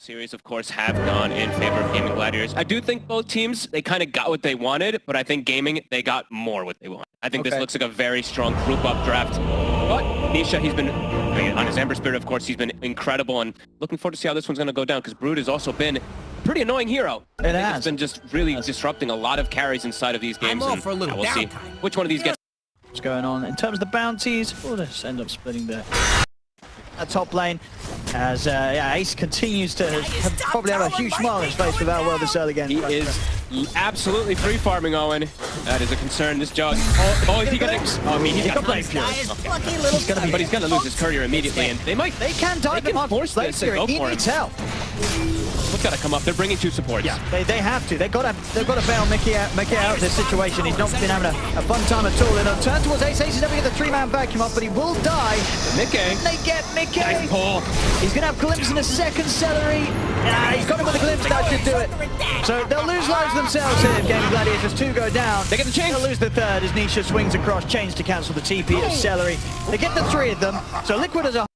Series, of course, have gone in favor of Gaimin Gladiators. I do think both teams, they kind of got what they wanted, but I think Gaimin, they got more what they want. I think this looks like a very strong group up draft. But Nisha, he's been, on his Ember Spirit, of course, he's been incredible, and looking forward to see how this one's going to go down, because Brood has also been a pretty annoying hero. It has. It's been just really disrupting a lot of carries inside of these games, and we'll see which one of these gets. What's going on in terms of the bounties? We'll just end up splitting the top lane as Ace continues to probably have a huge smile on his face without well this early game. He is absolutely free farming, Owen. That is a concern. This Jug. Is he gonna? Oh, I mean, he's got Blade Fury. Okay. But he's gonna lose his courier immediately, and they can dive him off. Force this and go for him. What's gotta come up? They're bringing two supports. Yeah, they have to. They've got to bail Mickey out of this situation. He's not been having a fun time at all. They'll turn towards Ace. Ace is never get the three-man vacuum up, but he will die. Mickey. They get Mickey. Nice pull. He's gonna have Glimpse in a second. Celery. He's got him with a Glimpse. That should do it. So they'll lose lives themselves here. Gaimin Gladiators 2 go down. They get the chain. They'll lose the third as Nisha swings across, chains to cancel the TP of Celery. They get the 3 of them. So Liquid as a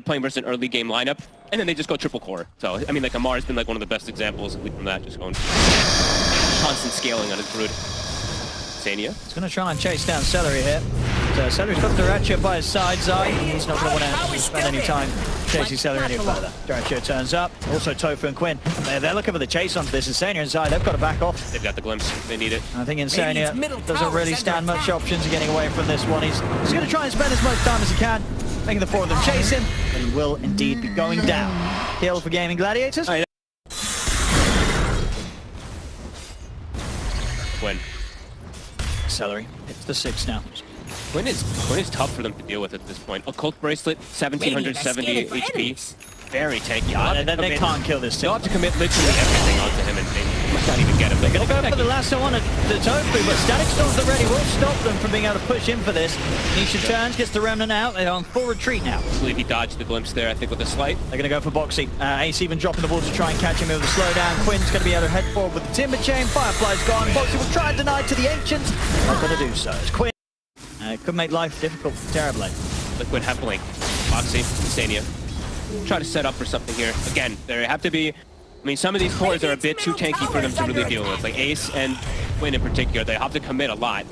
playing versus an early game lineup, and then they just go triple core. So, I mean, like, Amar has been like one of the best examples from that, just going constant scaling on his Brood. Sania. He's going to try and chase down Celery here. So Celery's got Duracho by his side. Zai, he's not going to want to spend any time chasing Celery any further. Duracho turns up. Also Tofu and Quinn. They're looking for the chase onto this. Insania and Zai, they've got to back off. They've got the glimpse. They need it. I think Insania doesn't really stand much options of getting away from this one. He's going to try and spend as much time as he can, making the 4 of them chase him, but he will indeed be going down. Kill for Gaimin Gladiators. Quinn. Celery. It's the 6 now. Quinn is tough for them to deal with at this point. Occult Bracelet, 1770 HP. Very tanky. They can't kill this team. They'll have to commit literally everything onto him, and they might not even get him. They're going to go for the lasso on the Tofu, but Static Storm's already will stop them from being able to push in for this. Nisha turns, gets the Remnant out. They're on full retreat now. I believe he dodged the glimpse there, I think, with a slight. They're going to go for Boxy. Ace even dropping the ball to try and catch him with a slowdown. Quinn's going to be able to head forward with the Timber Chain. Firefly's gone. Boxy will try and deny to the Ancients. Not going to do so. It's Quinn. Could make life difficult terribly. Liquid have Blink. Boxy, Stania. Try to set up for something here. Again, there have to be... I mean, some of these cores are a bit too tanky for them to really deal with. Like Ace and Quinn in particular, they have to commit a lot.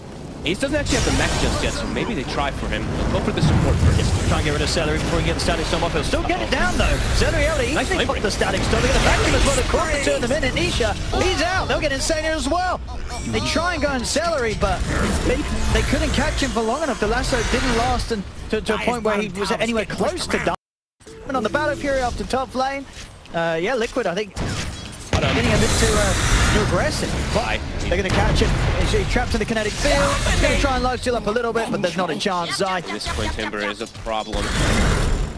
Ace doesn't actually have the mech just yet, so maybe they try for him. They'll go for the support first. Try and get rid of Celery before he gets the Static Storm off. He'll still get it down, though. Celery able to easily pop the Static Storm. They're going to vacuum as well to cross the 2 in the minute. Nisha, he's out. They'll get Insania as well. They try and go on Celery, but they couldn't catch him for long enough. The lasso didn't last to a point where he was anywhere close to dying. And on the Battle Fury after top lane, Liquid, I think, getting a bit too aggressive. But they're going to catch him. He's trapped in the kinetic field. He's going to try and lifesteal up a little bit, but there's not a chance. Zai. This Quinn Timber is a problem.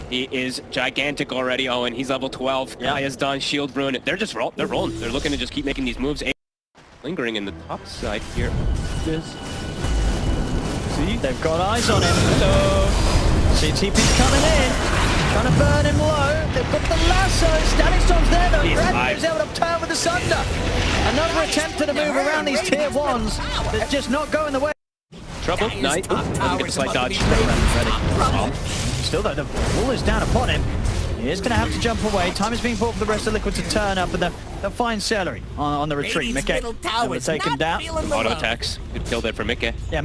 He is gigantic already. Oh, and he's level 12. Yeah. Has done shield rune. They're just they're rolling. They're looking to just keep making these moves. Lingering in the top side here. See? They've got eyes on him. So CTP's coming in. Trying to burn him low. They've got the lasso. Static Storm's there though. Bradley's able to turn with the Sunder. Another attempt to move around these tier 1s that's just not going the way. Trouble. Knight. Doesn't get the slight dodge. Still though, the wall is down upon him. He is going to have to jump away. Time is being bought for the rest of Liquid to turn up, and they'll find Celery on the retreat. Mickey able to take him down. Auto attacks. Good kill there for Mickey. Yeah,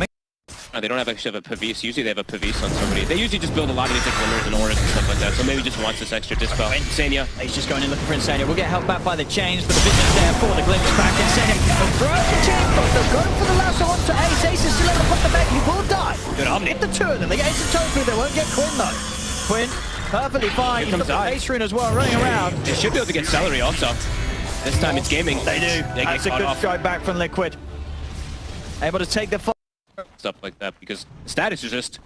they don't actually have a Pavis. Usually they have a Pavis on somebody. They usually just build a lot of these like glimmers and auras and stuff like that. So maybe just wants this extra dispel. Insania. He's just going in looking for Insania. We'll get help back by the chains, but the vision's there for the glimpse back. Insania will throw the chain, but they're going for the lasso onto Ace. Ace is still able to put the back. He will die. Good Omni. Get the 2 of them. They get Ace and Tofu. They won't get Quinn though. Quinn, perfectly fine. He's got the Ace rune as well running around. They should be able to get Celery also. This time it's Gaimin. They do. That's a good strike back from Liquid. Able to take the stuff like that, because Status is just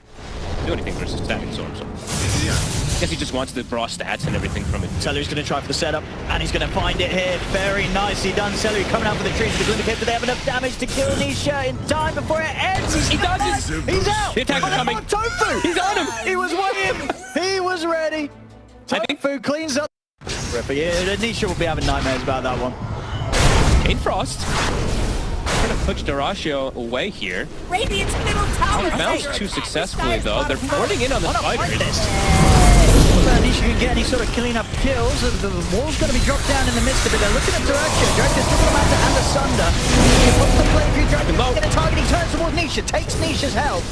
do anything versus Static Storm. So I guess he just wants the raw stats and everything from it. Celery's going to try for the setup, and he's going to find it here. Very nicely done. Celery coming out for the trees. The Glimmer but they have enough damage to kill Nisha in time before it ends. He dodges. He's out. The attack's coming. Tofu. He's on him. He was waiting. He was ready. Tofu cleans up. Nisha will be having nightmares about that one. Kane Frost. Trying to push Duracho away here. Radiant's middle tower. Bounced too successfully though. They're boarding in on the fighters. Nisha can get any any sort of clean up kills. The wall's going to be dropped down in the midst of it. They're looking at Direction. Direction's still going to mount and asunder. He puts the play through Direction. He's going to target. He turns towards Nisha. Takes Nisha's health.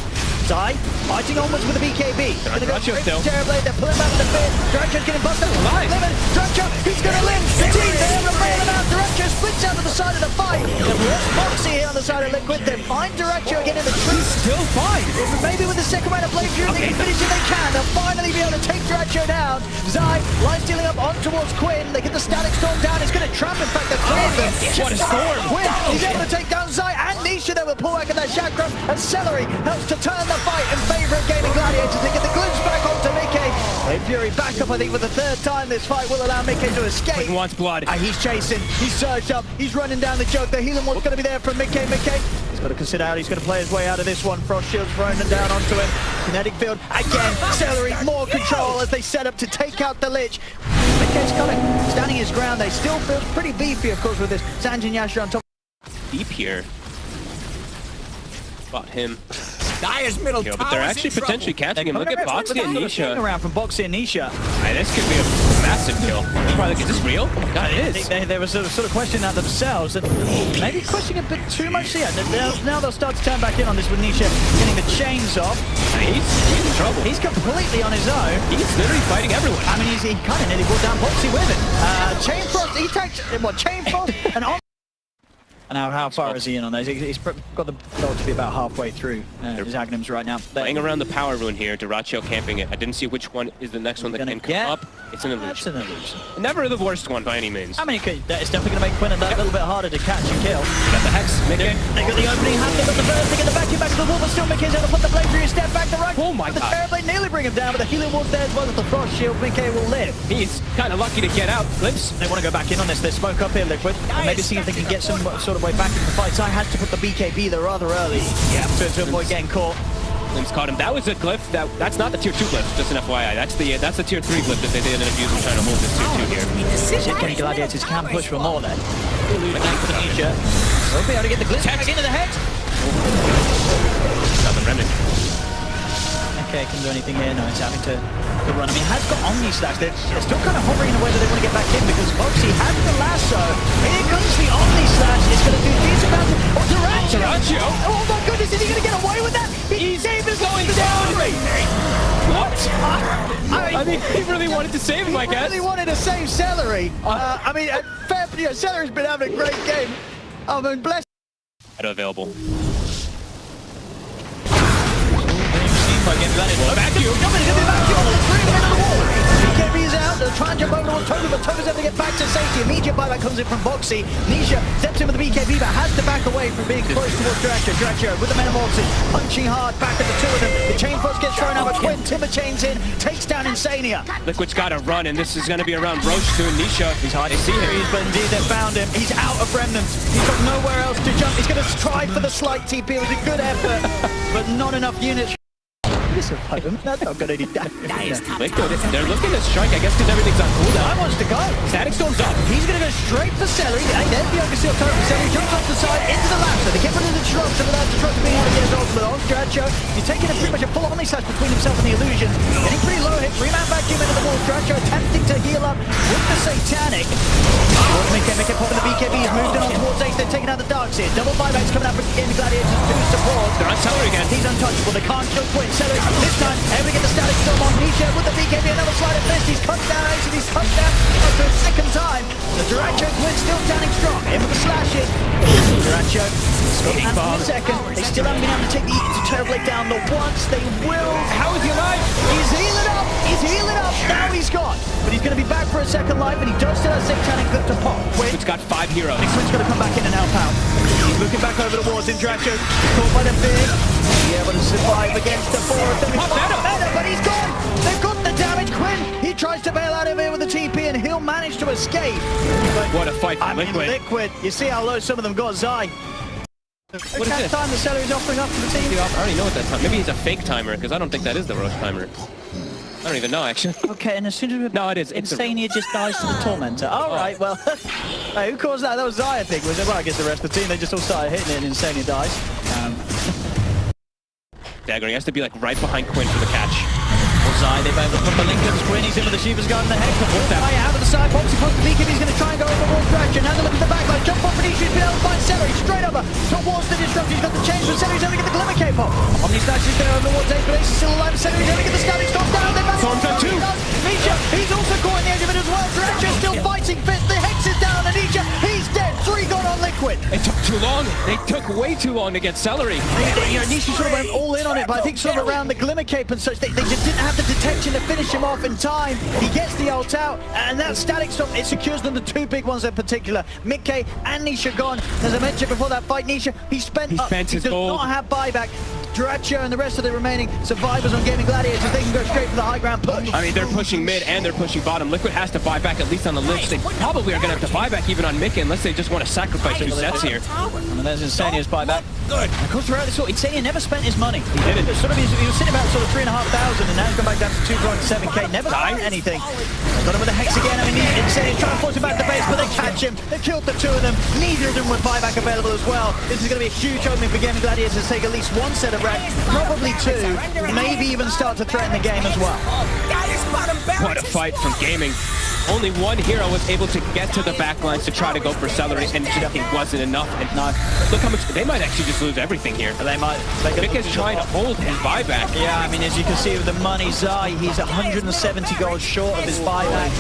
Zai fighting onwards with the BKB. Gonna go straight to Terrorblade. They're pulling back to the pit. Direction's getting busted. Lemon. Direction. He's going to live. The team there to bail him out. Direction splits out to the side of the fight. They've lost Boxy here on the side of Liquid. They find Direction again in the tree. Still fine. Maybe with the second round of Blade Fury, they can finish if they can. They'll finally be able to take Direction down. Zai line stealing up on towards Quinn. They get the Static Storm down. It's going to trap, in fact, the three of them. What a storm. Quinn, he's able to take down Zai and Nisha. They will pull back at that chakra. And Celery helps to turn the fight in favor of Gaimin Gladiators. They get the glimpse back onto Mickey. Blade Fury back up, I think, for the third time. This fight will allow Mickey to escape. Quinn wants blood. He's chasing. He's surged up. He's running down the choke. The healing wall's going to be there from Mickey. He's got to consider how he's going to play his way out of this one. Frost Shield's thrown down onto him. Kinetic field again. Celery, more control as they set up to take out the Lich. Mickey's coming, standing his ground. They still feel pretty beefy, of course, with this Sanjin Yasha on top. Deep here. Spot him. Dire's middle But they're actually potentially catching him. Look at Boxy and Nisha. Around from Boxy and Nisha. This could be a massive kill. Probably like, is this real? God, it is. They were sort of questioning that themselves, and maybe questioning a bit too much. Yeah, now they'll start to turn back in on this with Nisha getting the chains off. He's in trouble. He's completely on his own. He's literally fighting everyone. I mean, he kind of nearly brought down Boxy with him. Chain Frost, he takes, Chain Frost, and on. And how far is he in on those? He's got the goal to be about halfway through his Aghanims right now. Playing around the power rune here, Dyrachyo camping it. I didn't see which one is the next one that can come up. It's an illusion. That's an illusion. Never the worst one by any means. I mean, it's definitely going to make Quinn a little bit harder to catch and kill. You got the Hex, Mickey. They got the opening hand, they got the burst, they get the vacuum back to the wall, but still Mickey's able to put the blade through his step back to right. Oh my God. The God. Terrorblade nearly bring him down, but the healing wall's there as well as the Frost Shield. Mickey will live. He's kind of lucky to get out. Glimpse. They want to go back in on this. They smoke up here, Liquid. And maybe see if they can get some sort of way back into the fight. I had to put the BKB there rather early to avoid getting caught. Glimpse caught him. That was a glyph. That's not the tier 2 glyph, just an FYI. That's the tier 3 glyph that they ended up using trying to hold this tier 2 here. Gaimin Gladiators can push for more then. Back for the Nisha. They'll be able to get the glimpse back into the head. Got the remnant. Okay, can do anything here? No, it's having to run. I mean, has got Omni Slash. They're still kind of hovering in a way that they want to get back in because Boxy has the lasso. Here comes the Omni Slash. It's going to do decent amount of... Oh, Dyrachyo! Oh my goodness, is he going to get away with that? He's going down! What? I mean, he really wanted to save him, I guess. He really wanted to save Celery. I mean, Celery's been having a great game. I mean, bless... Available. Vacuum! BKB is out, they're trying to jump over towards Toby, but Toby's able to get back to safety. Immediate buyback comes in from Boxy. Nisha steps in with the BKB, but has to back away from being close towards Dyrachyo with the Metamorphosis, punching hard back at the two of them. The Chain Frost gets thrown out, but Quinn Timber chains in, takes down Insania. Liquid's got to run, and this is going to be around Roche to Nisha. He's hard to see him, but indeed they found him. He's out of remnants. He's got nowhere else to jump. He's going to try for the slight TP. It was a good effort, but not enough units. That's not going to do that. They're looking to strike, I guess, because everything's on cooldown. I wants to go. Static Storm's up. He's going to go straight for Celery. There's the Overseal turret for Celery. Jumps off the side into the lasso. They get rid of the disruption without disruption being able to get his ultimate on. Dyrachyo, he's taking a pretty much a full Omni Slash between himself and the illusion. Getting pretty low hit. Three-man vacuum into the wall. Dyrachyo attempting to heal up with the Satanic. Mickey popping the BKB. He's moved in on towards Ace. They're taking out the Dark Seer. Double buybacks coming out from Gaimin Gladiators to support. They're on Celery again. He's untouchable. They can't kill Quinn. Celery this time. Able to get the Static Storm on Nisha with the BKB. Another slide of fist. He's cut down Ace and he's cut down for a second time. The Dyrachyo Quinn still standing strong. In with the slashes. Dyrachyo and for a second. They still haven't been able to take the Terrorblade down the once. They will. How is he alive? He's healing up. He's healing up. Now he's gone. But he's going to be back for a second life, and he does still have Satanic Clip to pop. Quinn's got 5 heroes. Quinn's going to come back in and help out. He's looking back over the walls in Dyrachyo. Caught by the big. Be able to survive against the 4 of them. But he's gone. They've got the damage. Quinn, he tries to bail out of here with the TP, and he'll manage to escape. But, what a fight for Liquid. Liquid. You see how low some of them got. Zai. What is this? Time the Celery's offering up to the team. I already know what that time. Maybe he's a fake timer, because I don't think that is the Roche timer. I don't even know, actually. Okay, and as soon as we... No, it is. Insania just dies to the Tormentor. All right, well... Hey, who caused that? That was Zai, I think. Was it? Well, I guess the rest of the team, they just all started hitting it and Insania dies. Dagger, he has to be like right behind Quinn for the catch. Zai, they've able to put the Lincoln's Quinn. He's in with the Shiva's got in the hex. Fire out of the side. Boxy pops the beacon. He's going to try and go over Wolf Direction. Has a look at the back line. Jump off, and he's been able to find Celery straight over towards the disrupt. He's got the change, but Celery's able to get the Glimmer Cape off. Omni Snatch is there over towards Ace, but Ace is still alive. Celery's able to get the static storm down. They managed Storm's to done too. Nisha, he's also caught in the edge of it as well. Direction's still fighting fit. The hex is down, and Nisha, he's dead. 3 gone on Liquid. It took too long. They took way too long to get Celery. Nisha sort of went all in on it, but I think sort of around the Glimmer Cape and such, they just didn't have the detection to finish him off in time. He gets the ult out, and that static storm, it secures them the 2 big ones in particular. Mickey and Nisha gone. As I mentioned before that fight, Nisha, he spent his does gold. not have buyback. Duracho and the rest of the remaining survivors on Gaimin Gladiators, they can go straight for the high ground push. I mean, they're pushing mid and they're pushing bottom. Liquid has to buy back at least on the Lich. They probably are going to have to buy back even on Mickey unless they just want to sacrifice 2 sets here. And there's Insania's buyback. Good. Of course, throughout this, Insania never spent his money. He didn't. He was sitting about sort of 3,500, and now he's gone back down to 2.7k. Never spent anything. Got him with the hex again. I mean, Insania's trying to force him back to base, but they catch him. They killed the 2 of them. Neither of them with buyback available as well. This is going to be a huge opening for Gaimin Gladiators to take at least 1 set of wreck, probably 2, maybe even start to threaten the game as well. What a fight from Gaming. Only one hero was able to get to the backlines to try to go for Celery, and it wasn't enough. And no, look how much they might actually just lose everything here. They might. Mick is trying to hold his buyback. Yeah, I mean, as you can see with the money Zai, he's 170 gold short of his buyback.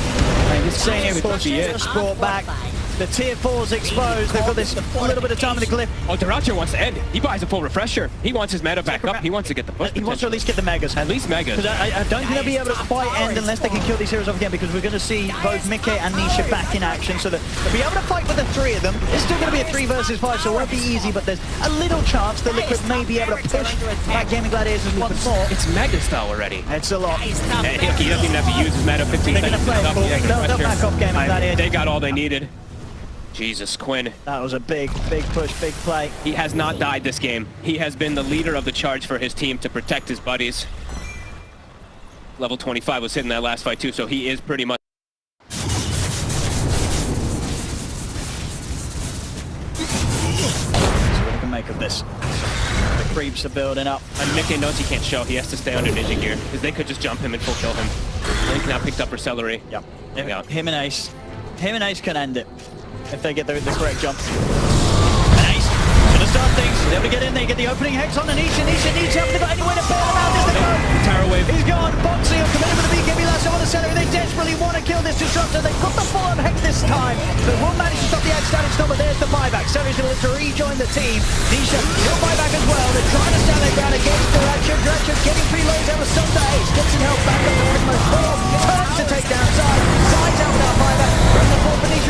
Insania pushes sport back. The tier 4's exposed. They've got this little bit of time in the glyph. Oh, Duracho wants to end. He buys a full refresher. He wants his meta back up. He wants to get the push. He wants to at least get the megas. At least megas. Because I don't think they'll be able to quite end unless they can kill these heroes off again, because we're going to see both Mickey and Nisha back in action, so that they'll be able to fight with the 3 of them. It's still going to be a 3 versus 5, so it won't be easy, but there's a little chance that Liquid may be able to push that Gaimin Gladiators once more. It's mega style already. It's a lot. He doesn't even have to use his meta 15 They're going to seconds. play it. They'll back off Gaimin Gladiators. They got all they needed. Jesus, Quinn. That was a big push, big play. He has not died this game. He has been the leader of the charge for his team to protect his buddies. Level 25 was hitting that last fight too, so he is pretty much... So what do we can make of this? The creeps are building up. And Mickey knows he can't show. He has to stay under Ninja Gear, because they could just jump him and full kill him. Link now picked up for Celery. Yep. Yeah. Him and Ace can end it if they get the correct jump. And Ace gonna start things. They're able to get in there, get the opening hex on, and Nisha needs help. They've got any way to bail him out. There's the go. Terror wave. He's gone. Boxy will come in with the BKB last on the center. They desperately want to kill this disruptor. They've got the full-on hex this time. They won't manage to stop the static storm, but there's the buyback. Celery's going to look to rejoin the team. Nisha, no buyback as well. They're trying to stand their ground against Duracho. Duracho getting 3 loads out of Sunday Ace. Gets some help back up to pretty much full. Turns to take down Side. Side's out without buyback. From the full for Nisha.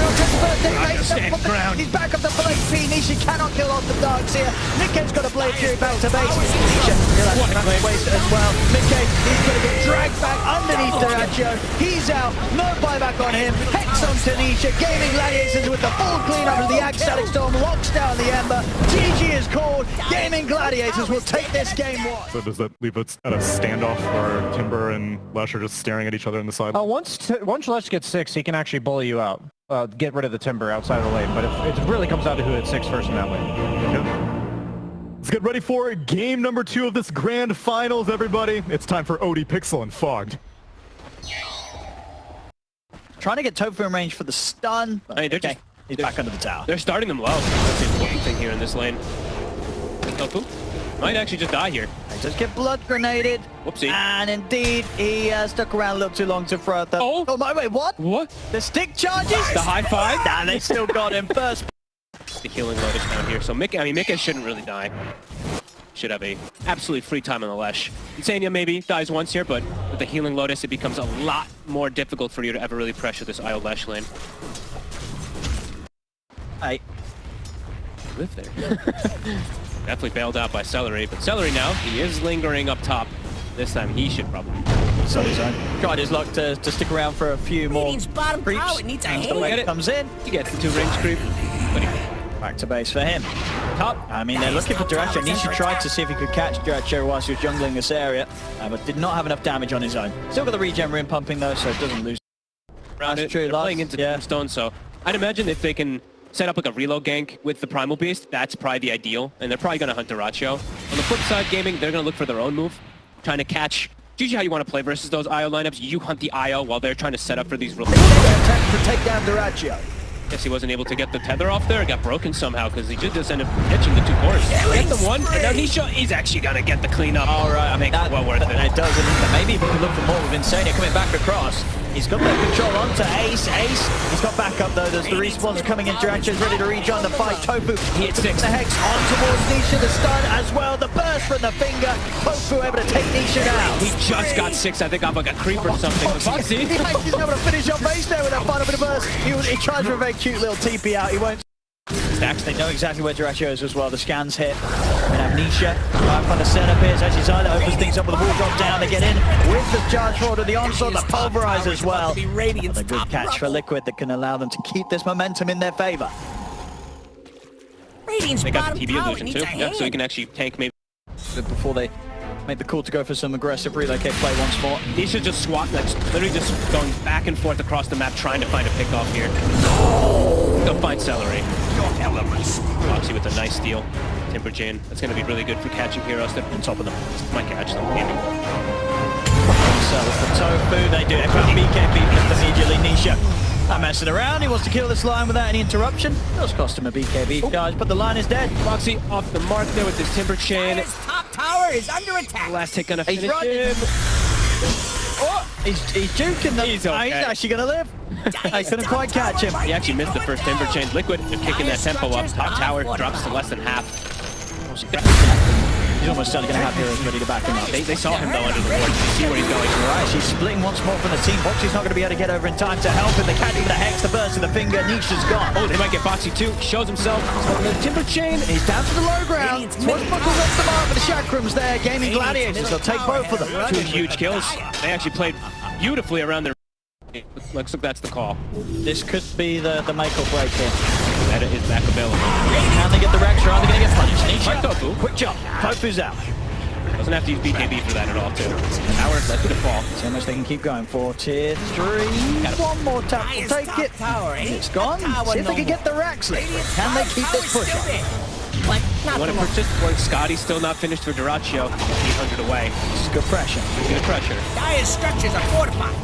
He's back up to full HP. Nisha cannot kill off the darks here. Mickey's got a Blade Fury back to base. Nisha realizes waste as well. Mickey, he's going to get dragged back underneath Duracho. He's out. No buyback on him. Hex on Tanisha. Gaimin Gladiators with the full cleanup of the Static Storm. Locks down the Ember. GG is called. Gaimin Gladiators will take this game 1. So does that leave us at a standoff where Timber and Lesh are just staring at each other in the side? Once Lesh gets 6, he can actually bully you out. Get rid of the Timber outside of the lane, but it really comes down to who hits 6 first in that lane. Yep. Let's get ready for game number 2 of this grand finals, everybody. It's time for OD Pixel and Fogged. Trying to get Tofu in range for the stun. I mean, he's back under the tower. They're starting them low. That's the important thing here in this lane. Tofu might actually just die here. He does get blood grenaded. Whoopsie. And indeed, he stuck around a little too long to throw out that. Oh my, wait, what? What? The stick charges? The high five? Nah, they still got him first. The healing Lotus down here. So Mickey shouldn't really die. Should have a absolutely free time on the Lesh. Insania maybe dies once here, but with the healing Lotus, it becomes a lot more difficult for you to ever really pressure this IO Lesh lane. Hey. Live there. Definitely bailed out by Celery, but Celery now, he is lingering up top. This time he should probably. So he's tried his luck to stick around for a few more creeps. It needs a And the way it comes in. He gets the 2 range creep. But Back to base for him. Top. I mean, they're looking for Duracho. Nisha tried to see if he could catch Duracho whilst he was jungling this area, but did not have enough damage on his own. Still got the regen rune pumping though, so it doesn't lose. That's true. They're playing into Tombstone, so I'd imagine if they can set up like a reload gank with the Primal Beast, that's probably the ideal, and they're probably going to hunt Duracho. On the flip side, Gaming, they're going to look for their own move, trying to catch usually how you want to play versus those IO lineups. You hunt the IO while they're trying to set up for these... Attempt to take down Dyrachyo. Guess he wasn't able to get the tether off there. It got broken somehow because he just ended up catching the 2 cores. Get the one, and now he's actually gonna get the cleanup. All right, makes it well worth it. It does, and maybe we can look for more with Insania coming back across. He's got that control onto Ace. He's got backup though. There's the respawns coming in. Dyrachyo's ready to rejoin the fight. Tofu hits the Hex on towards Nisha. The stun as well. The burst from the finger. Tofu able to take Nisha down. He just got 6, I think, off like a creep or something. He's able to finish on base there with that final bit of burst. He tries for a very cute little TP out. He won't. Stacks, they know exactly where Dyrachyo is as well. The scans hit. We have Nisha right from the center piers. As Isida opens things up with the wall drop down. They get in with the charge forward of the onslaught, the pulverize as well. And a good catch for Liquid that can allow them to keep this momentum in their favor. They got the TB illusion too, yeah, so he can actually tank maybe before they make the call to go for some aggressive relocate play once more. Nisha just squat, like literally just going back and forth across the map trying to find a pick off here. Go find Celery. Foxy with a nice steal. Timber Chain. That's going to be really good for catching heroes. They're on top of them. Might catch them. So for Tofu, they do. They put BKB immediately. Nisha not messing around. He wants to kill this line without any interruption. Does cost him a BKB, guys, but the line is dead. Foxy off the mark there with his Timber Chain. His top tower is under attack. Last hit gonna finish him. Oh, he's juking them. He's okay. He's actually gonna live. I couldn't quite catch him. He actually missed the first Timber Chain. Liquid, they're kicking that tempo up. Top tower drops to less than half. He's almost certainly going to have heroes ready to back him up. They saw him though under the ward. You see where he's going. Right, she's splitting once more from the team. Foxy's not going to be able to get over in time to help him. They can't even the Hex, the burst of the finger. Nisha's gone. Oh, they might get Foxy too. Shows himself. The Timber Chain. He's down to the low ground. Swashbuckles off the mark with the Chakrams there. Gaimin Gladiators. They'll take both of them. 2 huge kills. They actually played beautifully around their... Looks like that's the call. This could be the make or break here. That is back available. Can they get the Rex, or are they going to get punished? Nisha. Tofu. Quick jump. Tofu's out. Doesn't have to use BKB for that at all, too. Tower left to the fall. See how much they can keep going for. Tier 3. One more tap. We'll take it. It's gone. See if they can get the Rex. Can they keep this push on? When it purchased, Scotty's still not finished for Dyrachyo. 800 away. This is good pressure. Good pressure. Dire's structures are fortified.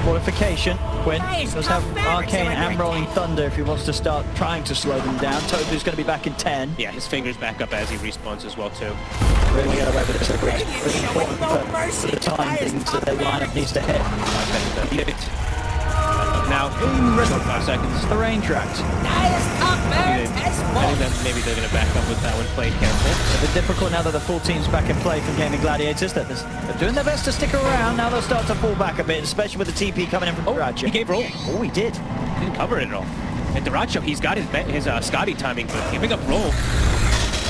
Fortification. Quinn does have Arcane and Rolling Thunder if he wants to start trying to slow them down. Tofu's going to be back in 10. Yeah, his finger's back up as he respawns as well, too. Really get away with this. It's important for the time things that their lineup needs to hit. Now, 5 seconds. The rain tracks. I think that maybe they're going to back up with that one. Play careful. It's a bit difficult now that the full team's back in play from Gaimin Gladiators. They're doing their best to stick around. Now they'll start to fall back a bit, especially with the TP coming in from Dyrachyo. He gave roll. Oh, he did. He didn't cover it at all. And Dyrachyo, he's got his Scotty timing, but giving up roll.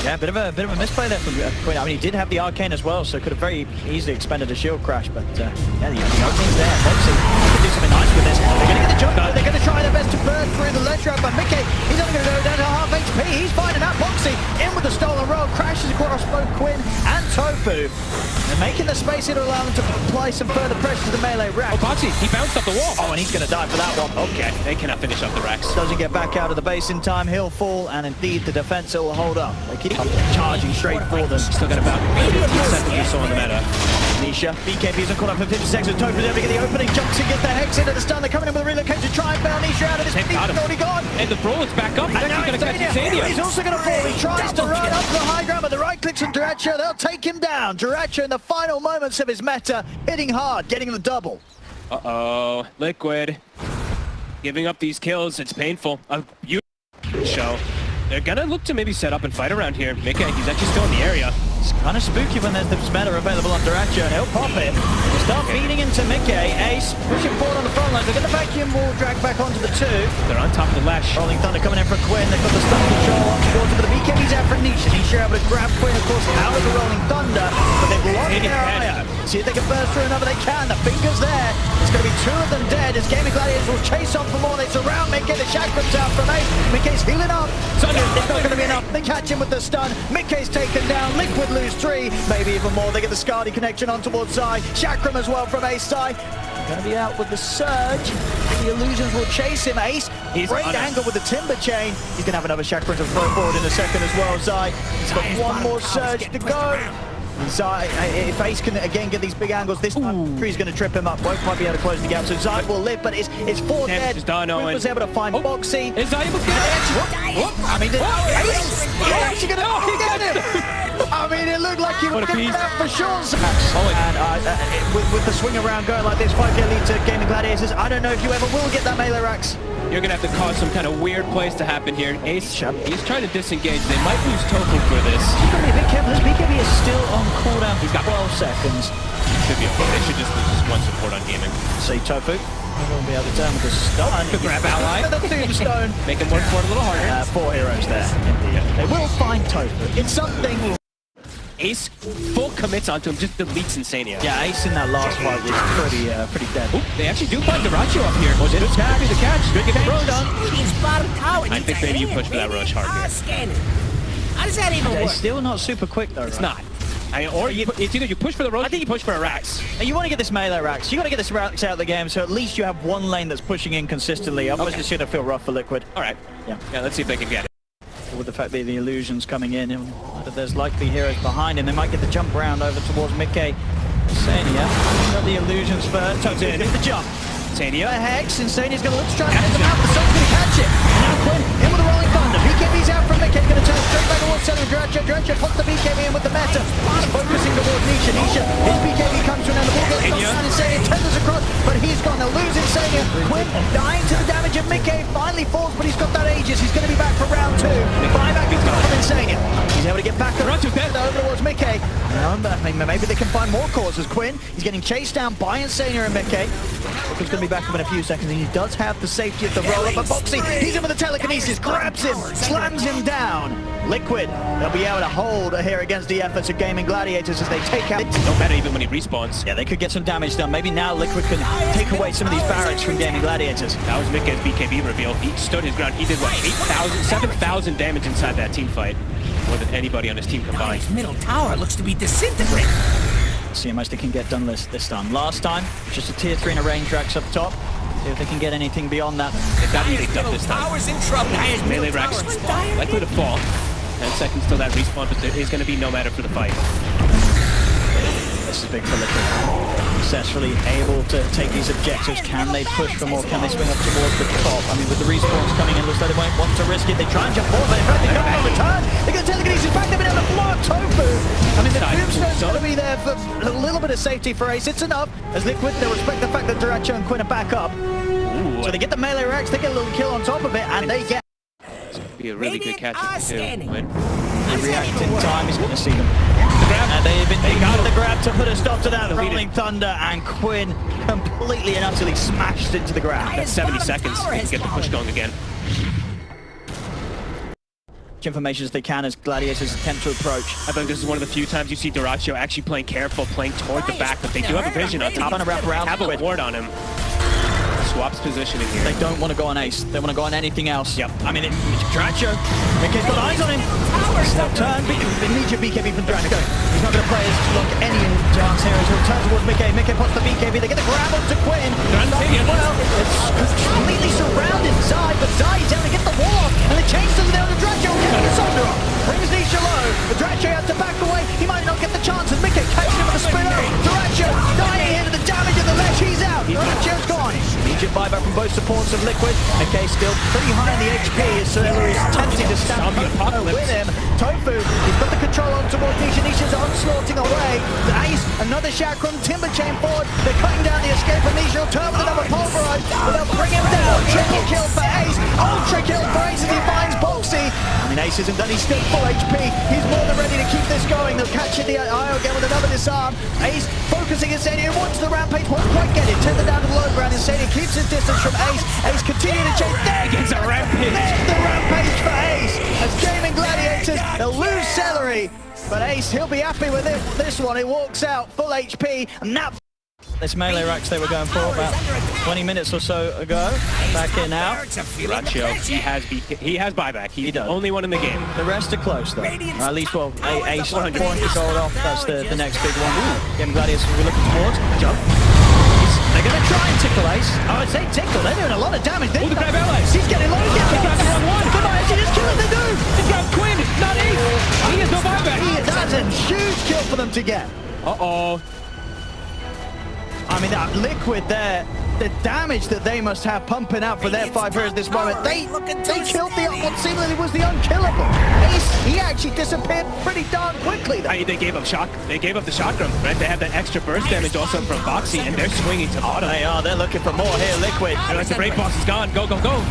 Yeah, a bit of a misplay there from Quinn. I mean, he did have the Arcane as well, so could have very easily expended a shield crash, but yeah, the opening's there. Foxy can do something nice with this. They're going to get the jump, they're going to try their best to burn through the ledge trap, but Mickey, he's only going to go down to half HP. He's finding out Foxy in with the stolen roll, crashes across both Quinn and Tofu. They're making the space here to allow them to apply some further pressure to the melee rack. Oh, Foxy, he bounced off the wall. Oh, and he's going to die for that one. Okay, they cannot finish up the racks. Doesn't get back out of the base in time, he'll fall, and indeed the defense will hold up. They keep charging straight for them. Still got about 15 seconds or so on the meta. Nisha, BKB's caught up for 50 seconds. Tofu's able to get the opening, jumps in, gets the Hex into the stun. They're coming in with a relocate to try and bail Nisha out of this. He's already gone. And the brawl is back up. He's actually going to catch Insania. He's also going to fall. He tries to run up to the high ground, but the right clicks on Dyrachyo. They'll take him down. Dyrachyo in the final moments of his meta, hitting hard, getting the double. Uh-oh. Liquid. Giving up these kills. It's painful. A beautiful show. They're going to look to maybe set up and fight around here. Mickey, he's actually still in the area. It's kind of spooky when there's the meta available on Dyrachyo, and he'll pop it. Start feeding into Mickey. Ace pushing forward on the front lines. They're going to vacuum wall drag back onto the 2. They're on top of the lash. Rolling Thunder coming in for Quinn. They've got the stun control on towards it, but the BKB's out for Nisha. Nisha able to grab Quinn, of course, out of the Rolling Thunder, but they've locked their eye out. See if they can burst through another. They can. The finger's there. There's going to be 2 of them dead as Gaimin Gladiators will chase on for more. They surround Mickey. The Chakram's out from Ace. Mickey's healing up. It's not going to be enough. They catch him with the stun. Mickey's taken down. Liquid lose 3. Maybe even more. They get the Skadi connection on towards Zai. Chakram as well from Ace side. Going to be out with the Surge. The Illusions will chase him. Ace, great angle with the Timber Chain. He's going to have another Chakram to throw forward in a second as well, Zai. He's got one more Surge to go. Zai, if Ace can again get these big angles, this time Tree's going to trip him up. Both might be able to close the gap, so Zai will live, but it's 4 dead. Done, Quinn was able to find Boxy. Is Zai able to get it? I mean, Ace is actually going to get him! I mean, it looked like he would get that for sure. And with the swing around going like this, 5k lead to Gaimin Gladiators, I don't know if you ever will get that melee racks. You're going to have to cause some kind of weird plays to happen here. Ace, he's trying to disengage. They might lose Tofu for this. You've got to be a bit careful. This BKB is still on cooldown. He's got 12 seconds. Should be okay. They should just lose just one support on gaming. See Tofu. We'll be able to turn with the stun. Could grab ally. The tombstone. Make him work for it a little harder. 4 heroes there. They will find Tofu. It's something. Ace full commits onto him, just deletes Insania. Yeah, Ace in that last fight was pretty dead. Ooh, they actually do find Duracho up here. Was it the catch? Good get the road done. I think maybe you push for that rush hard here. How does that even work? It's still not super quick though. It's not. It's either you push for the road, I think you push for a Rax. And you want to get this melee Rax. You got to get this Rax out of the game, so at least you have one lane that's pushing in consistently. Otherwise it's going to feel rough for Liquid. All right. Yeah, let's see if they can get it. With the fact that the illusion's coming in, and there's likely heroes behind him, they might get the jump round over towards Mickey. Insania, got the illusions first. Tofu gets the jump. Insania. The Hex, Insania's going to look to try and get them out, but someone's going to catch it. And now Quinn in with the rolling thunder. BKB's out from Mickey, going to turn straight back towards Center. Duracho puts the BKB in with the meta. He's focusing towards Nisha. His BKB comes to an end. The ball goes down. Insania tenders across, but he's gone. They'll lose Insania. Quinn dying to the damage of Mickey. Finally falls, but he's got that Aegis. He's going to be back for round 2. Buyback is gone from Insania. He's able to get back over towards Mickey. Maybe they can find more cores as Quinn. He's getting chased down by Insania and Mickey. He's going to be back up in a few seconds, and he does have the safety of the roll-up. But Boxy, he's in with the telekinesis, grabs him, slams him down. Liquid, they'll be able to hold here against the efforts of Gaimin Gladiators as they take out. No better even when he respawns. Yeah, they could get some damage done. Maybe now Liquid can take away some of these barracks from Gaimin Gladiators. That was Mickey's BKB reveal. He stood his ground. He did what, 7,000 damage inside that team fight. More than anybody on his team combined. His middle tower looks to be disintegrating. See how much they can get done this time. Last time, just a tier 3 and a range Rax up top. See if they can get anything beyond that. They've got him picked up this time. Tower's in trouble. Melee Rax likely to fall. 10 seconds till that respawn, but there is going to be no matter for the fight. This is big for Liquid. Successfully able to take these objectives. Can they push for more? Can they swing up towards the top? I mean, with the respawns coming in, looks like they won't want to risk it. They try and jump forward, but in fact, they come on return. They're going to telekinesis back. They've been able to blow up Tofu. I mean, the tombstone's going to be there for a little bit of safety for Ace. It's enough. As Liquid, they'll respect the fact that Duracho and Quinn are back up. Ooh. So they get the melee Rex, they get a little kill on top of it, and they get... It's going to be a really good catch too. They react in time, he's going to see them. And they got the grab to put a stop to that. Rolling Thunder, and Quinn completely and utterly smashed into the ground. That's 70 seconds. They can get the push going again. Information as they can as Gladiators attempt to approach. I think this is one of the few times you see Duracho actually playing careful, playing toward the back, but they do have a vision on top. Have a ward on him. Swaps positioning here. They don't want to go on Ace. They want to go on anything else. Yep. I mean, Duracho. Mickey's got eyes on him. Step turn. They need your BKB from Duracho. He's not going to play as long any chance here as he'll turn towards Mickey. Mickey puts the BKB. They get the grab onto Quinn. Well, it's completely surrounded Zai, but Zai's able to get the wall off, and the chains doesn't down to Duracho. Gets Thunder off. Brings Nisha low. But Duracho has to back away. He might not get the chance as Mickey catches him with a spin out. Duracho dying into the damage of the ledge. He's out. Duracho's gone. Immediate buyback from both supports of Liquid. Mickey still pretty high in the HP as Celery is tempting to stand with him. Tofu, he's got the control on towards Nisha. Nisha's onslaughting away. Ace, another Chakram, Timber Chain forward. They're cutting down the escape from Nisha. He'll turn with another Pulverize, but they'll bring him down. Triple kill for Ace. Ultra kill for Ace as he finds Boxy. I mean, Ace isn't done. He's still full HP. He's more than ready to keep this going. They'll catch it the IO again with another disarm. Ace focusing Insania. Wants the rampage. Won't quite get it. Tender down to the low ground. Insania keeps his distance from Ace. Ace continuing to chase. There gets a rampage. There's the rampage for Ace. As Gaimin Gladiators, they'll lose Celery. But Ace, he'll be happy with it. This one, it walks out full HP. And that... This melee Rax they were going for about 20 minutes or so ago. Back here now. Duracho, he has buyback. He's the only one in the game. The rest are close though. Or at least, well, Ace 400 gold off. That's the next big one. Gaimin Gladiators we're looking towards. Jump. They're going to try and tickle Ace. I would say tickle. They're doing a lot of damage. He's getting low. He's getting one. Come on, just kill it. They do. He's got Quinn, not Ace. He has no buyback. He doesn't. huge kill for them to get. Uh-oh. I mean, that Liquid there, the damage that they must have pumping out for their 5 heroes at this moment. They killed what seemingly was the unkillable. Ace, he actually disappeared pretty darn quickly though. They gave up the shotgun, right? They have that extra burst damage also from Boxy, and they're swinging to bottom. They are, they're looking for more here, Liquid. The raid boss is gone. Go, go, go.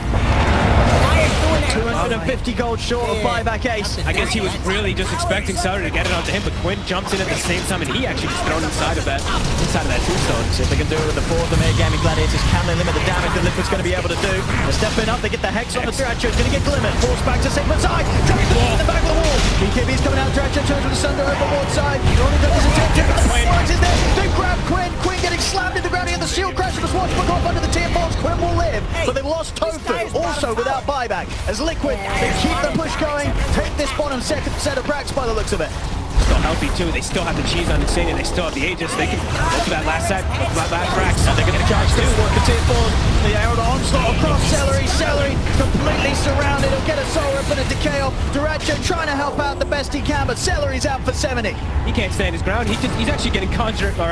250 gold short of buyback Ace. I guess he was really just expecting Sutter to get it onto him, but Quinn jumps in at the same time, and he actually gets thrown inside of that tombstone. See if they can do it with the 4 of them here. Gaimin Gladiators, can they limit the damage that Liquid's going to be able to do? They're stepping up, they get the Hex on the Dracho, it's going to get glimmered. Force back to Sigma's side, trapping the back of the wall. BKB's coming out, Dracho turns with the Sunder overboard side. Ronnie does his attempt, but the Spikes is there. They grab Quinn, Quinn getting slammed in the ground, he had the shield crash of the Swashbuck off under the tier 4s. Quinn will live, but they've lost Tofu, also without buyback. As Liquid, they keep the push going, take this bottom second set of racks by the looks of it. Still healthy too. They still have the cheese on Insane, and they still have the Aegis. They can go for that last set, last racks. And they're going to charge too. Work the tier 4s. The arrow onslaught across Celery. Celery completely surrounded. He'll get a soul rip and a decay off. Duracho trying to help out the best he can, but Celery's out for 70. He can't stand his ground. He's actually getting conjured or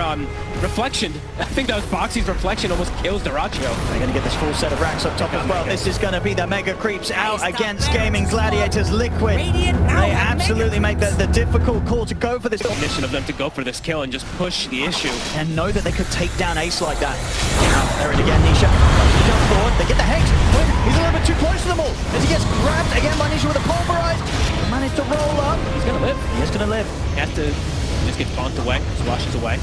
reflection. I think that was Boxy's reflection almost kills Duracho. They're going to get this full set of racks up top as well. This is going to be the mega creeps out against Gaimin Gladiators. Liquid. They absolutely make the difficult call to go for this. Mission of them to go for this kill and just push the issue. And know that they could take down Ace like that. There it again, Nisha. Jump forward. They get the Hex. He's a little bit too close to them all. As he gets grabbed again by Nisha with a pulverize. Managed to roll up. He's going to live. He is going to live. He has to just get bonked away. Swashes away.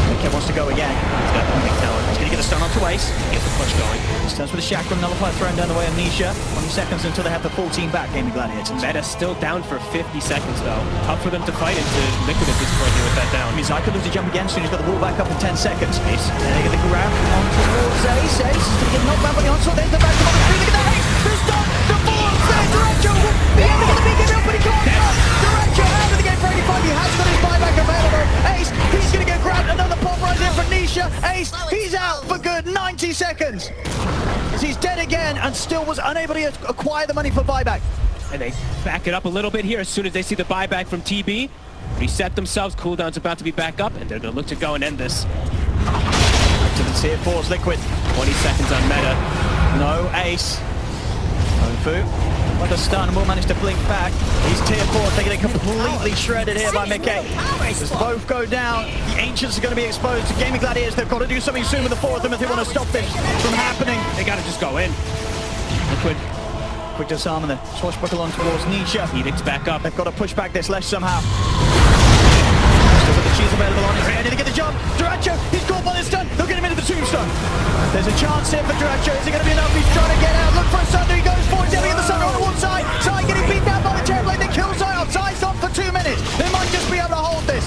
Mickey wants to go again. He's got the big talent. He's going to get a stun onto Ace. He gets the push going. He stuns with a chakra, nullify thrown down the way of Nisha. 20 seconds until they have the full team back, Gaimin Gladiators. Meta's still down for 50 seconds though. Tough for them to fight into Liquid at this point here with that down. Mizai could lose a jump again soon. He's got the wall back up in 10 seconds. Ace. And they get the grab on towards Ace. Ace is going to get knocked back by the onslaught. There's the back of the three. Look at that Ace. There's done. The full-on there. Duracho will be able to get the BKB, but he can't run. Duracho out of the game for 85. He has got his buyback available. Ace, he's going to get grabbed. Another pulverize in for Nisha. Ace, he's out for good 90 seconds. As he's dead again and still was unable to acquire the money for buyback. And they back it up a little bit here as soon as they see the buyback from TB. Reset themselves, cooldown's about to be back up, and they're going to look to go and end this. Back to the tier 4s, Liquid. 20 seconds on Meta. No Ace. Tofu. What a stun, will manage to blink back. He's tier 4, they're getting completely shredded here by Mickey. As both go down, the Ancients are going to be exposed to Gaimin Gladiators. They've got to do something soon with the 4 of them if they want to stop this from happening. They got to just go in. Liquid. Quick disarm and the swashbuckle on towards Nisha. Edict's back up. They've got to push back this ledge somehow. Still got the cheese available on his ready to get the jump. Duracho, he's caught by the stun. They'll get him into the tombstone. There's a chance here for Duracho. Is it going to be enough? He's trying to get out. Look for a Sunder. He goes for it. He's able to get the Sunder on the one side. Sai getting beat down by the Terrorblade. They kill Sai off. Sai's on for 2 minutes. They might just be able to hold this.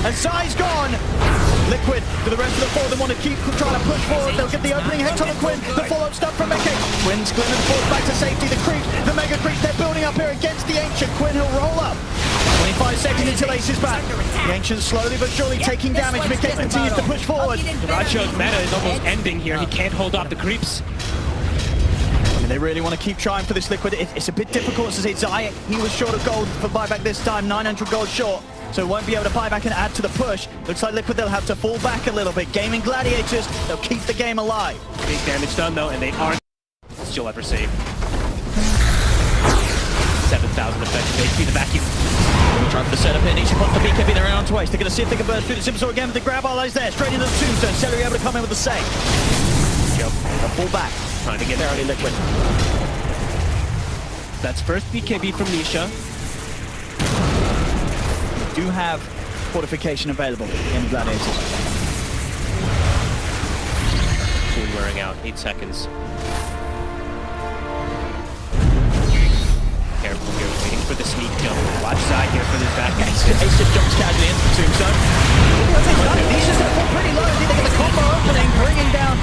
And Sai's gone. Liquid, for the rest of the 4, they want to keep trying to push forward. They'll get the opening Hex on the Quinn. The follow-up stuff from Mickey. Quinn's glimmered forward back to safety. The creeps, the mega creeps, they're building up here against the Ancient. Quinn, he'll roll up. 25 seconds until Ace is back. The Ancient slowly but surely taking damage. Mickey continues to push forward. Duracho's meta is almost ending here. He can't hold off the creeps. They really want to keep trying for this Liquid. It's a bit difficult to say. Zai, he was short of gold for buyback this time, 900 gold short. So won't be able to buy back and add to the push. Looks like Liquid, they'll have to fall back a little bit. Gaimin Gladiators, they'll keep the game alive. Big damage done though, and they are still ever save. 7,000 effective HP, the vacuum. Trying for the setup here. Nisha wants the BKB, they're on to Ace. They're going to see if they can burst through the Simsaw again, but the grab allies there. Straight into the tombstone. Celery able to come in with the save. They'll fall back. Trying to get Barely Liquid. That's first BKB from Nisha. Do have fortification available in Gladiators. Soon wearing out, 8 seconds. Careful here, waiting for the sneak jump. Watch side here for this back. Ace just jumps casually into the tombstone. Nisha's going to fall pretty low. They get the combo opening, bringing down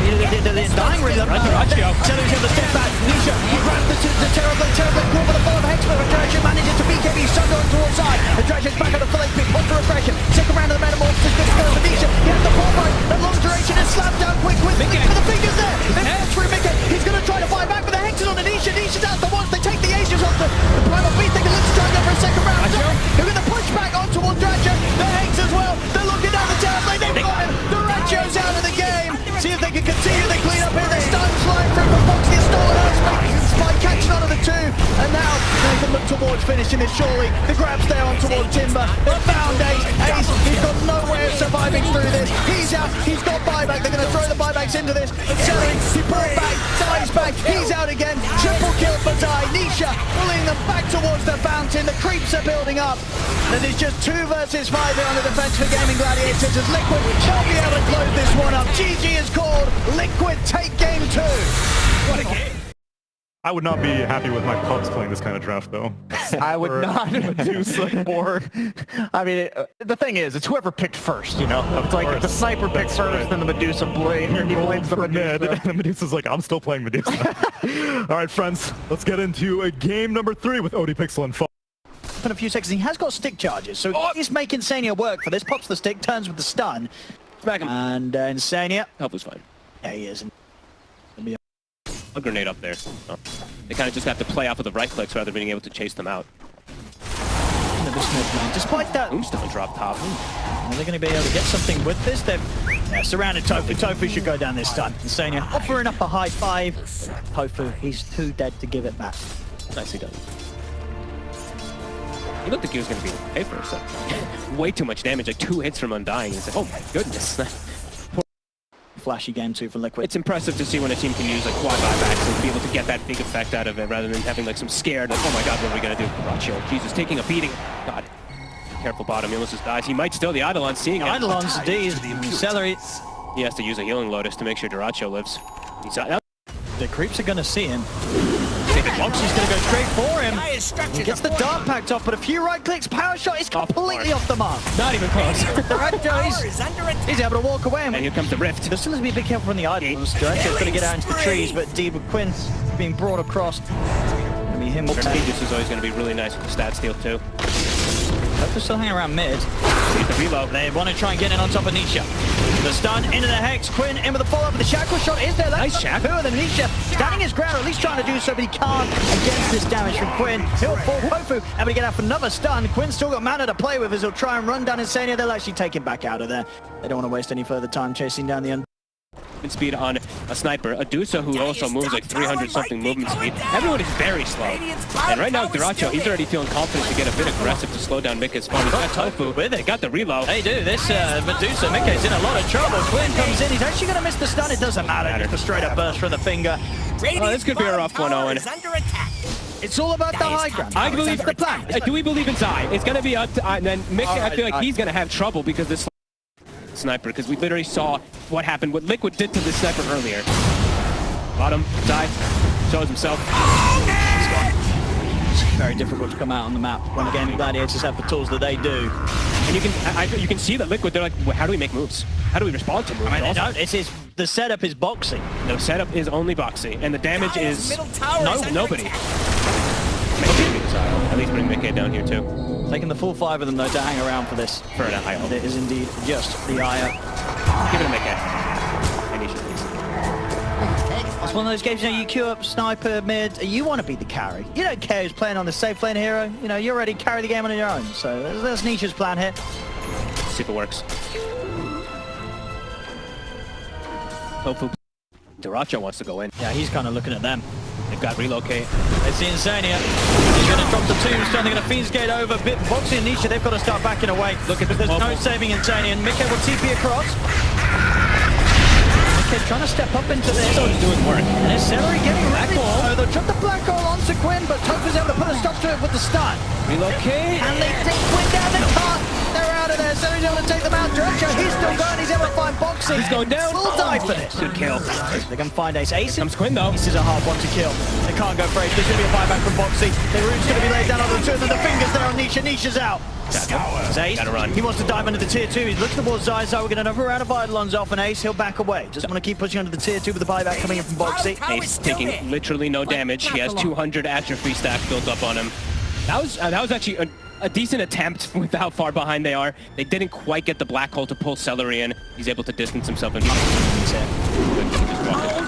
the dying ring up. Celery's able to step back. Nisha, he grabs the Terrorblade call for the fall of Hexman. Dragon manages to BKB, Sunder on towards side. The Dragon's back on the full HP, point for refresher. Second round of the Metamorphosis is good to go for Nisha. He has the ball right, the long duration is slapped down quick with the fingers there. It's for Mickey. He's going to try to buy back, but the Hex is on the Nisha's out. The once they take the Aegis off the primal beast, they can look to try to go for a second round. He'll get the pushback. 2, and now they can look towards finishing this surely. The grab's there on towards Timber. They found Ace. Ace, he's got no way of surviving through this. He's out, he's got buyback. They're going to throw the buybacks into this. Celery, he brought back, Dai's back, he's out again. Triple kill for Dai. Nisha pulling them back towards the fountain. The creeps are building up. And it's just 2 versus 5 here on the defense for Gaimin Gladiators as Liquid shall be able to close this one up. GG is called. Liquid take game 2. What a game. I would not be happy with my pubs playing this kind of draft, though. I would not. Or, I mean, the thing is, it's whoever picked first, you know? It's like if the sniper picked first, then the Medusa blade, and he blames the Medusa. And the Medusa's like, I'm still playing Medusa. All right, friends, let's get into a game number 3 with OD Pixel and Fun. In a few seconds, he has got stick charges, so he's making Insania work for this. Pops the stick, turns with the stun. Smack him. And Insania. Help was fine. Yeah, he is. A grenade up there. Oh. They kind of just have to play off of the right clicks rather than being able to chase them out. Despite that, Tombstone drop top. are they going to be able to get something with this? They've surrounded Tofu. Tofu should go down this time. Insania offering up a high 5. Tofu, he's too dead to give it back. Nicely done. He looked like he was going to be okay for a second. Way too much damage, like 2 hits from Undying. He's like, oh my goodness. Flashy game 2 for Liquid. It's impressive to see when a team can use like quad buybacks and be able to get that big effect out of it rather than having like some scared, like, oh my god, what are we going to do? Racho, Jesus, taking a beating. God. Careful bottom, Ulysses dies. He might still, the Eidolon's seeing it. Eidolon's D, Celery. He has to use a healing Lotus to make sure Duracho lives. He's out. The creeps are going to see him. Boxy's going to go straight for him. He gets the dart packed off, but a few right clicks. Power shot is completely off the mark. Not even close. He's able to walk away. And here comes the Rift. There still has to be a big help from the Eidolons. Duracho's going to get out into the trees, but Deeb with Quinn being brought across. I mean, him. This is always going to be really nice with the stat steal too. They're still hanging around mid. The reload. They want to try and get in on top of Nisha. The stun into the Hex. Quinn in with the follow-up. The shackle shot is there. Nice shackle. Who are them? Nisha standing his ground, or at least trying to do so, but he can't against this damage from Quinn. He'll fall. Tofu able to get out for another stun. Quinn's still got mana to play with as he'll try and run down Insania. They'll actually take him back out of there. They don't want to waste any further time chasing down the speed on a sniper. Adusa, who also moves like 300 something movement speed. Everyone is very slow. And right now, Duracho, he's already feeling confident to get a bit aggressive to slow down Mikke's spawn. He's got Tofu with it. Got the reload. They do. This Medusa, Mikke's in a lot of trouble. Quinn comes in. He's actually going to miss the stun. It doesn't matter. Just a straight up burst from the finger. Oh, this could be a rough one, Owen. It's all about the high ground. I believe the plan. Do we believe in Zai? It's going to be up to, and then Mikke, I feel like he's going to have trouble because this sniper, because we literally saw what happened, what Liquid did to the sniper earlier. Bottom, Zai, shows himself. It's very difficult to come out on the map when the Gaimin Gladiators have the tools that they do. And you can see that Liquid, they're like, well, how do we make moves? How do we respond to moves? I mean, the setup is boxing. No, setup is only boxing, and the damage is nobody. At least bring Mikke down here too. Taking the full 5 of them though to hang around for this. For an IO. It is indeed just the IO. Give it a Mikke. And he should please. It's one of those games, you know, you queue up sniper mid, you want to be the carry. You don't care who's playing on the safe lane hero. You know, you're ready to carry the game on your own. So that's Nisha's plan here. See if it works. Tofu. Duracho wants to go in. Yeah, he's kind of looking at them. They've got relocate. They see Insania. He's going to drop the tombstone. They're going to Fiend's Gate over. Boxy and Nisha, they've got to start backing away. Look at this. There's no saving Insania. And Mikke will TP across. Mikke trying to step up into this. So he's doing work. And it's Celery getting black hole. They'll drop the black hole onto Quinn, but Tofu's able to put a stop to it with the stun. Relocate. And they take Quinn down the car. They're out of there. Celery's able to take them out. Duracho, he's still going. He's able to find Boxy. He's going down. Full die for this. Good kill. They can find Ace. Ace comes Quinn though. This is a hard one to kill. They can't go for Ace. There's going to be a buyback from Boxy. The root's going to be laid down on the 2 and the fingers there on Nisha. Nisha's out. Ace, gotta run. He wants to dive into the tier 2. He's looking towards Zai. We're getting another round of Eidolons off, and Ace, he'll back away. Just want to keep pushing under the tier 2 with the buyback coming in from Boxy. Ace taking literally no damage. He has 200 atrophy stack built up on him. That was actually a decent attempt with how far behind they are. They didn't quite get the black hole to pull Celery in. He's able to distance himself and I'll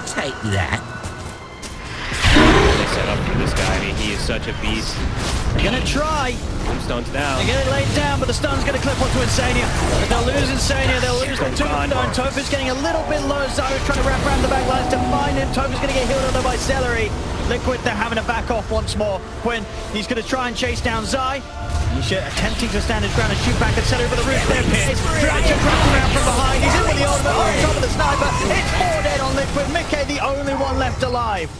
take that. They set up for this guy. I mean, he is such a beast. They're going to try. Tombstone's down. They're going to lay it down, but the stun's going to clip onto Insania. But they'll lose Insania. They'll lose the tombstone. Tofu's getting a little bit low. Zyra's trying to wrap around the back lines to find him. Tofu's going to get healed over by Celery. Liquid, they're having to back off once more. Quinn, he's going to try and chase down Zai. Nisha attempting to stand his ground and shoot back and set over the roof. There it is. Dracho trapped around from behind. He's in with the ultimate on top of the sniper. It's 4 dead on Liquid. Mickey, the only one left alive.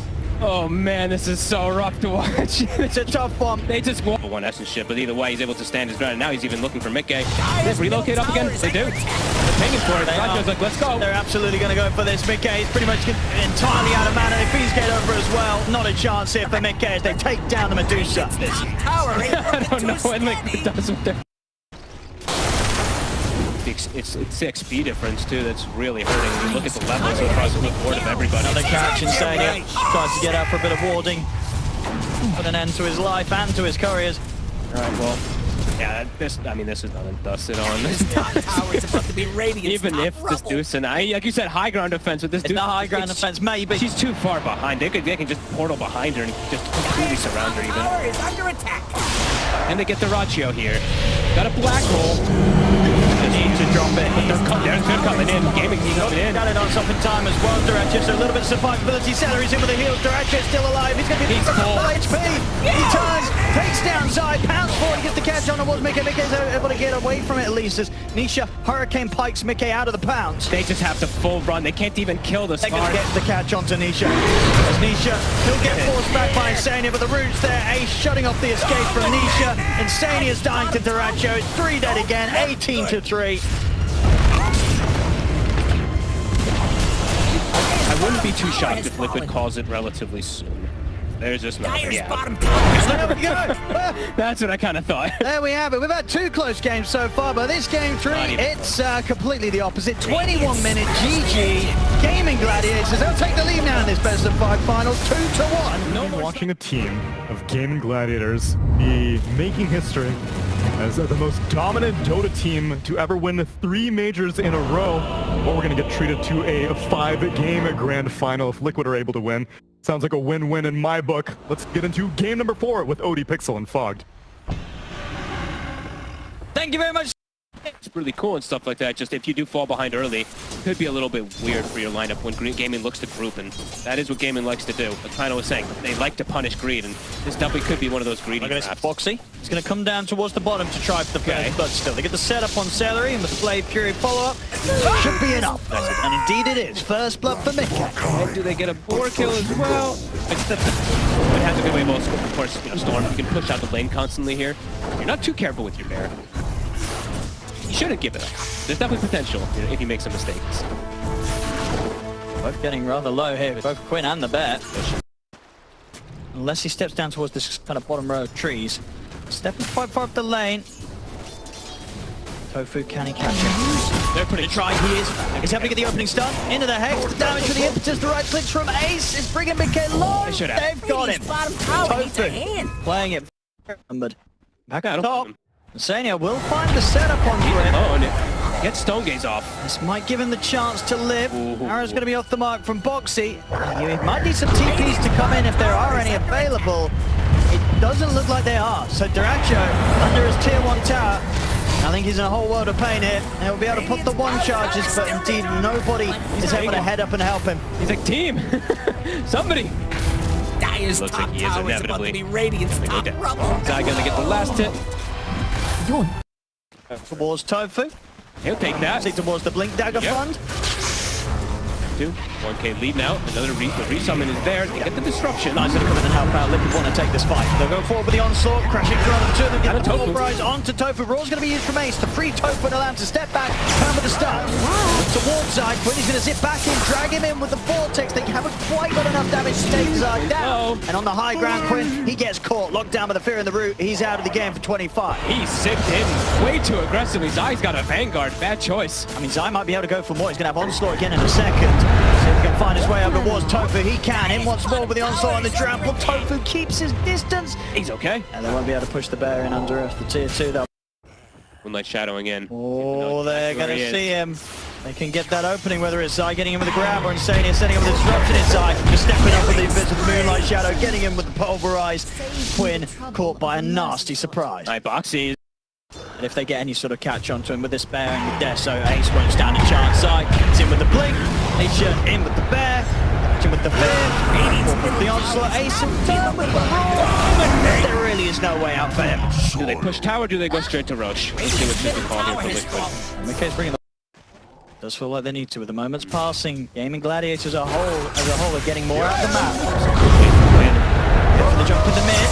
Oh man, this is so rough to watch. It's a tough one. They just won one essence ship, but either way, he's able to stand his ground. And now he's even looking for Mickey. They relocate up again. They do. They're paying for it. Dracho's like, let's go. They're absolutely going to go for this. Mickey is pretty much entirely out of mana. If he's get over as well, not a chance here for Mickey as they take down the Medusa. I don't know what Liquid does with their... It's the XP difference too that's really hurting. You look at the levels across the board of everybody. Another catch, Insania tries to get out for a bit of warding. Put an end to his life and to his couriers. Alright, well, yeah, this is nothing dusted on. Tower's about to be radiant. Even if this Deuce and like you said, high ground defense with this It's Deuce. the high ground defense, maybe. She's too far behind. They can just portal behind her and just completely surround her even. Tower is under attack. And they get the Ratio here. Got a black hole. Need to drop it. They're coming in. Gaming coming in. Got it on something time as well. Duracho, so a little bit of survivability. Celery's in with the heals. Duracho's still alive. He's going to be full HP. He turns, takes down Zai, pounds forward, he gets the catch on towards Mickey. Mickey's able to get away from it at least as Nisha Hurricane pikes Mickey out of the pounce. They just have to full run. They can't even kill the They're Smart. going to get the catch onto Nisha. As Nisha, he'll get forced back by Insania, but the roots there. Ace shutting off the escape from Nisha. Insania's dying to Duracho. It's 3 dead again, 18-3. I wouldn't be too shocked if Liquid calls it relatively soon. There's just nothing. Dire's Yeah. bottom tower. There we go. That's what I kind of thought. There we have it. We've had 2 close games so far, but this game 3, it's completely the opposite. 21-minute GG. Gaimin Gladiators. They'll take the lead now in this best of 5 finals, 2-1. Watching a team of Gaimin Gladiators be making history as the most dominant Dota team to ever win 3 majors in a row, or we're going to get treated to a 5-game grand final if Liquid are able to win. Sounds like a win-win in my book. Let's get into game number 4 with OD Pixel and Fogged. Thank you very much. It's really cool and stuff like that. Just if you do fall behind early, it could be a little bit weird for your lineup when Gaming looks to group, and that is what Gaming likes to do. Like Pino was saying, they like to punish greed, and this definitely could be one of those greedy traps. Foxy. It's going to come down towards the bottom to try for the play, but still, they get the setup on Celery, and with the Blade Fury follow-up, should be enough. And indeed it is. First blood for Mickey. And do they get a 4 kill as well? It has a good way, most of course, Storm, you can push out the lane constantly here. You're not too careful with your bear. You shouldn't give it up. There's definitely potential if you make some mistakes. Both getting rather low here, both Quinn and the bear. Unless he steps down towards this kind of bottom row of trees. Stepping quite far up the lane. Tofu, can he catch him? They're putting a try, he is. He's having to get the opening stun. Into the Hex, damage to the impetus, the right clicks from Ace is bringing Mickey low. They've got him. Bottom tower needs a hand. Playing it but back I up don't top. him. Insania will find the setup on him. Oh, and get Stone Gaze off. This might give him the chance to live. Ooh. Arrow's going to be off the mark from Boxy. You might need some TPs to come in if there are any available. It doesn't look like they are. So Duracho under his tier 1 tower. I think he's in a whole world of pain here. He'll be able to put the 1 charges, but indeed nobody is able to head up and help him. He's like, team, somebody. Dire's Looks top like he is tower is about to inevitably be Radiant's top rubble. Zai gonna get the last hit. Towards Tofu. He'll take that. See towards the Blink Dagger Fund. 1K lead now. Another the resummon is there. They get the disruption. Nice to come in and help out. Liquid want to take this fight. They'll go forward with the onslaught, crashing through the 2 of them. Get the Tofu prize onto Tofu. Raw's going to be used from Ace to free Tofu and allow him to step back. Come with the stun. Towards Zai. Quinn is going to zip back in, drag him in with the Vortex. They haven't quite got enough damage to take Zai down. And on the high ground, Quinn, he gets caught, locked down by the fear in the root. He's out of the game for 25. He's sipped in way too aggressively. Zai's got a Vanguard. Bad choice. I mean, Zai might be able to go for more. He's going to have onslaught again in a second. See if he can find his way over towards Tofu. He can. In once more with the onslaught on the trample. Tofu keeps his distance. He's okay. And they won't be able to push the bear in under the tier 2. They'll Moonlight shadowing in. Oh, they're going to see him. They can get that opening, whether it's Zai getting him with the grab or Insania setting up the disruption inside. Just stepping up with the bits of the Moonlight Shadow, getting him with the pulverized. Quinn caught by a nasty surprise. Alright, Boxy. And if they get any sort of catch onto him with this bear and with death, so Ace won't stand a chance. Zai, it's in with the blink. Ace in with the bear. Catch him with the fear. The onslaught. Ace and turn with the roar. There really is no way out for him. Do they push tower or do they go straight to Roche? Let's see what should be called here for Liquid. McKay's bringing the... Does feel like they need to with the moments passing. Gaimin Gladiators as a whole are getting more out of the map. The jump in the mid.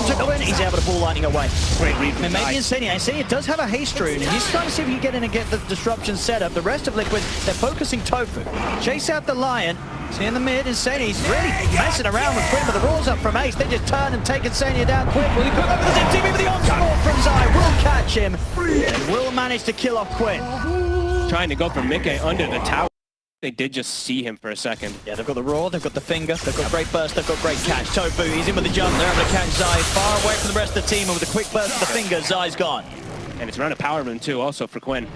To go in, he's able to ball lightning away. Great read from And maybe Insania does have a haste rune, and he's trying to see if he can get in and get the disruption set up. The rest of Liquid, they're focusing Tofu. Chase out the Lion. See in the mid, Insania, he's really messing around with Quinn, but the roars up from Ace. They just turn and take Insania down quick. Will he put over the Zip TV with the onslaught from Zai? Will catch him, and will manage to kill off Quinn. Trying to go for Mickey under the tower. They did just see him for a second. Yeah, they've got the roar, they've got the finger, they've got great burst, they've got great catch. Tofu, he's in with the jump, they're able to catch Zai far away from the rest of the team, and with a quick burst of the finger, Zai's gone. And it's around a power rune too, also for Quinn.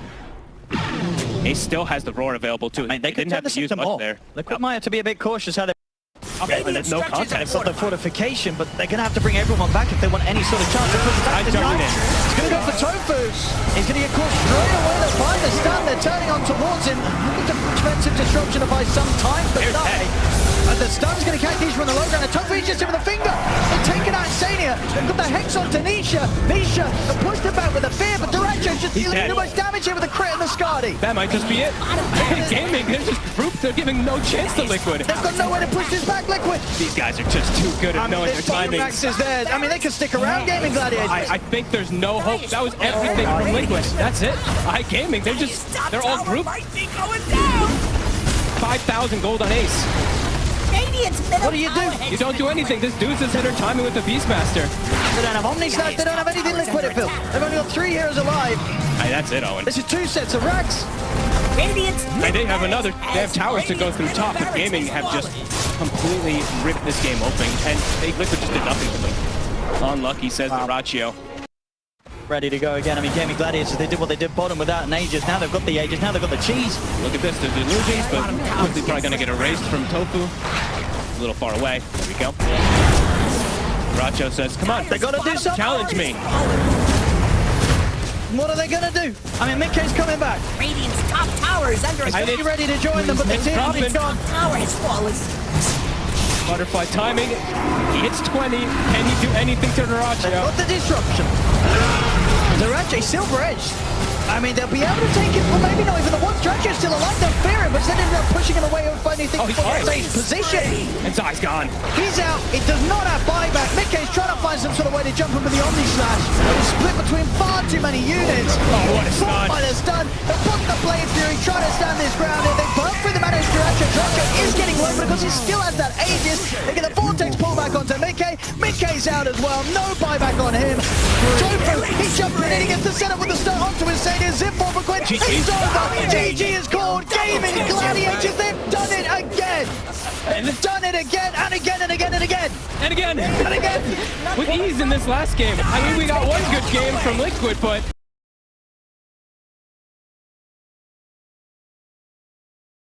Ace still has the roar available too. I mean, they didn't have to use much more. there. Liquid might have to be a bit cautious how they... Okay, no contact. They've got the fortification, but they're going to have to bring everyone back if they want any sort of chance. He's going to go for Tofu. He's going to get caught straight away. They'll find the stun. They're turning on towards him. Defensive disruption to buy some time, but and the stun's going to catch Nisha on the low ground. And Tofu is just in with a finger. They're taking out Insania. They've got the Hex onto Nisha. Nisha have pushed him back with a fear, but Duracho's just dealing too much damage here with a crit and the Skadi. That might just be it. Gaming, they're just group. They're giving no chance to Liquid. They've got nowhere to push this back, Liquid. These guys are just too good at knowing their timing. Max is there. I mean, they can stick around Gaimin Gladiators. I think there's no hope. That was everything from Liquid. That's it. Gaming, they're all grouped. 5,000 gold on Ace. What do? You don't do anything. This dude's just hit her timing with the Beastmaster. They don't have Omni Slash, they don't have anything Liquid at Phil. They've only got 3 heroes alive. Hey, that's it, Owen. This is 2 sets of racks. And they have towers to go through top, but Gaming have just completely ripped this game open, and Liquid just did nothing to them. Unlucky, says the Ratio. Ready to go again. I mean, Gaimin Gladiators, they did what they did bottom without an Aegis. Now they've got the Aegis, now they've got the cheese. Look at this, the delusions, but quickly probably going to get erased from Tofu. A little far away. There we go. Racho says, come on, They got to do something. challenge me. What are they going to do? I mean, Mickey's coming back. Radiant's top tower is under attack. He's ready to join them, but the team is gone. Tower has fallen. Butterfly timing. He hits 20. Can he do anything to Racho? Got the disruption. Duracho, Silver Edge. I mean, they'll be able to take it, well, maybe not even the one. Duracho's still alive, they'll fear him, but then ended up pushing him away and finding things he's for fine. his position. And Zai's gone. He's out. It does not have buyback. Mickey's trying to find some sort of way to jump him with the Omni Slash. It was split between far too many units. Oh, what a Fought stun. by the stun. They put the Blade Fury, trying to stand his ground here. They burn through the mana of Duracho. Duracho is getting low because he still has that Aegis. They get the Vortex pullback onto Mickey. Mickey's out as well. No buyback on him. Tofu, he's jumping in. He gets the setup with the stun onto his Sega. Zip for Quinn. It's over. GG is called. Gaimin Gladiators. They've done it again. They've done it again and again and again and again. And again. And again. With ease in this last game. I mean, we got one good game from Liquid, but